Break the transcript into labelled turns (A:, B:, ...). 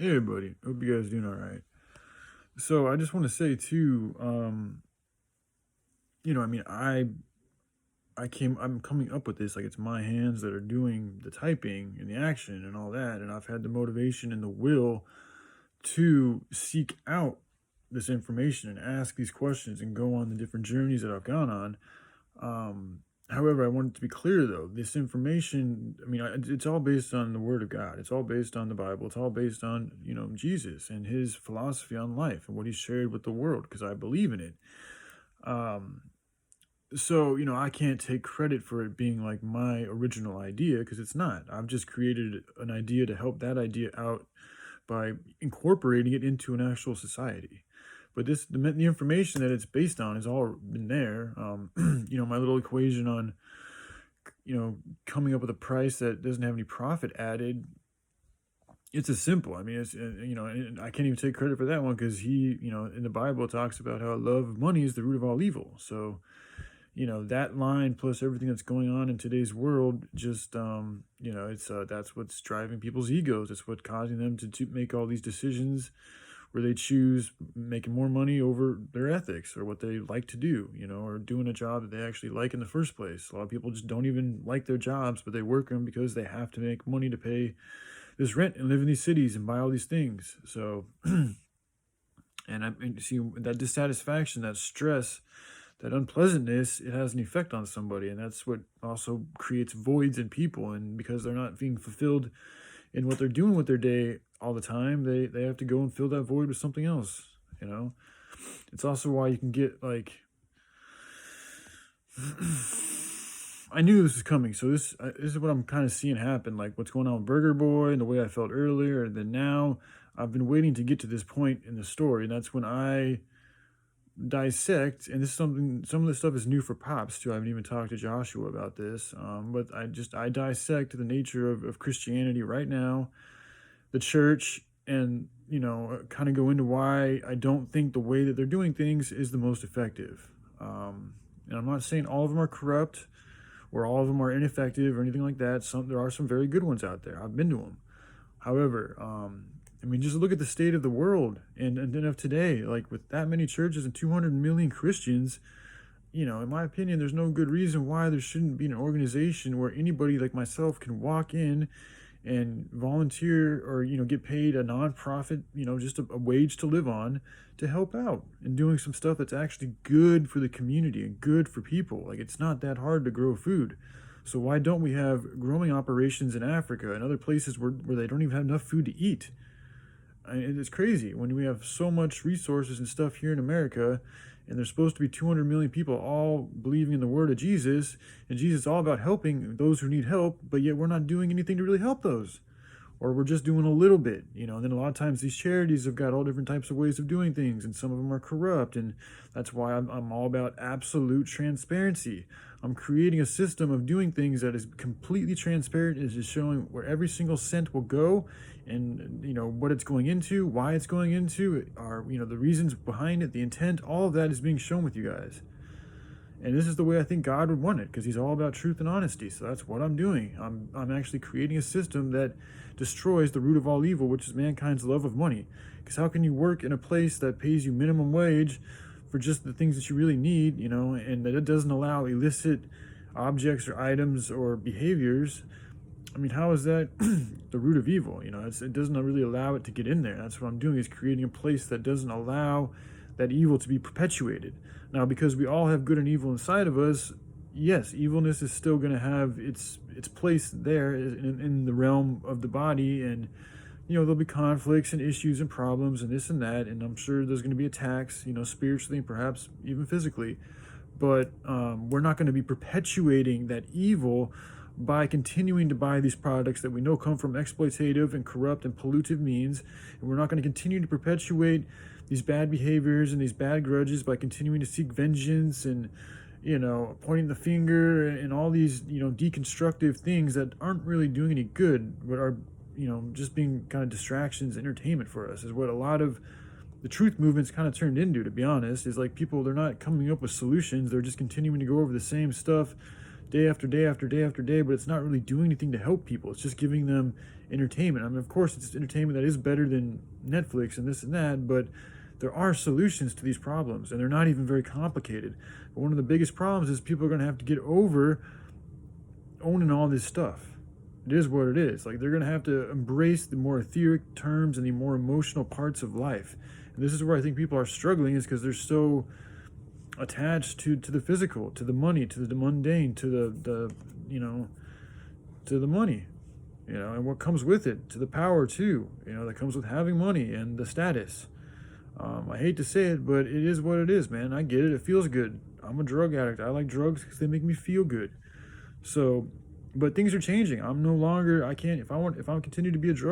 A: Hey everybody, hope you guys doing all right. So I just want to say too, I mean, I'm coming up with this like it's my hands that are doing the typing and the action and all that, and I've had the motivation and the will to seek out this information and ask these questions and go on the different journeys that I've gone on. However, I want it to be clear though, this information, I mean, it's all based on the Word of God. It's all based on the Bible. It's all based on, Jesus and his philosophy on life and what he shared with the world because I believe in it. Um, so, I can't take credit for it being like my original idea because it's not. I've just created an idea to help that idea out by incorporating it into an actual society. But the information that it's based on has all been there. My little equation on, coming up with a price that doesn't have any profit added. It's as simple. I mean, and I can't even take credit for that one because in the Bible it talks about how love of money is the root of all evil. So, that line plus everything that's going on in today's world, just, it's that's what's driving people's egos. It's what's causing them to make all these decisions where they choose making more money over their ethics or what they like to do, or doing a job that they actually like in the first place. A lot of people just don't even like their jobs, but they work them because they have to make money to pay this rent and live in these cities and buy all these things. So, and I mean, see that dissatisfaction, that stress, that unpleasantness, it has an effect on somebody, and that's what also creates voids in people. And because they're not being fulfilled in what they're doing with their day all the time, they have to go and fill that void with something else. It's also why you can get like I knew this was coming, so this is what I'm kind of seeing happen, like what's going on with Burger Boy and the way I felt earlier, and then now I've been waiting to get to this point in the story, and that's when I dissect, and this is some of this stuff is new for Pops too. I haven't even talked to Joshua about this, but I dissect the nature of Christianity right now, the church, and kind of go into why I don't think the way that they're doing things is the most effective. And I'm not saying all of them are corrupt or all of them are ineffective or anything like that. There are some very good ones out there. I've been to them. However, I mean, just look at the state of the world and then of today. Like with that many churches and 200 million Christians, in my opinion, there's no good reason why there shouldn't be an organization where anybody like myself can walk in and volunteer or get paid a nonprofit, just a wage to live on, to help out and doing some stuff that's actually good for the community and good for people. Like, it's not that hard to grow food. So why don't we have growing operations in Africa and other places where they don't even have enough food to eat? It's crazy when we have so much resources and stuff here in America, and there's supposed to be 200 million people all believing in the word of Jesus, and Jesus is all about helping those who need help, but yet we're not doing anything to really help those, or we're just doing a little bit, and then a lot of times these charities have got all different types of ways of doing things, and some of them are corrupt, and that's why I'm all about absolute transparency. I'm creating a system of doing things that is completely transparent, is just showing where every single cent will go, and what it's going into, why it's going into, are the reasons behind it, the intent. All of that is being shown with you guys. And this is the way I think God would want it, because he's all about truth and honesty. So that's what I'm doing. I'm actually creating a system that destroys the root of all evil, which is mankind's love of money. Because how can you work in a place that pays you minimum wage for just the things that you really need, and that it doesn't allow illicit objects or items or behaviors? I mean, how is that the root of evil? It doesn't really allow it to get in there. That's what I'm doing, is creating a place that doesn't allow that evil to be perpetuated. Now, because we all have good and evil inside of us, yes, evilness is still going to have its place there in the realm of the body, and there'll be conflicts and issues and problems and this and that, and I'm sure there's going to be attacks, spiritually and perhaps even physically, but we're not going to be perpetuating that evil by continuing to buy these products that we know come from exploitative and corrupt and pollutive means, and we're not going to continue to perpetuate these bad behaviors and these bad grudges by continuing to seek vengeance and pointing the finger and all these deconstructive things that aren't really doing any good, but are just being kind of distractions, entertainment for us, is what a lot of the truth movement's kind of turned into, to be honest. Is like, people, they're not coming up with solutions, they're just continuing to go over the same stuff day after day after day after day, but it's not really doing anything to help people. It's just giving them entertainment. I mean, of course, it's entertainment that is better than Netflix and this and that, but there are solutions to these problems, and they're not even very complicated. But one of the biggest problems is people are going to have to get over owning all this stuff. It is what it is. Like, they're going to have to embrace the more etheric terms and the more emotional parts of life. And this is where I think people are struggling, is because they're so attached to the physical, to the money, to the mundane, to the you know, to the money, and what comes with it, to the power too, that comes with having money and the status. I hate to say it, but it is what it is, man. I get it. It feels good. I'm a drug addict. I like drugs because they make me feel good. So, but things are changing. I'm no longer. I can't. If I continue to be a drug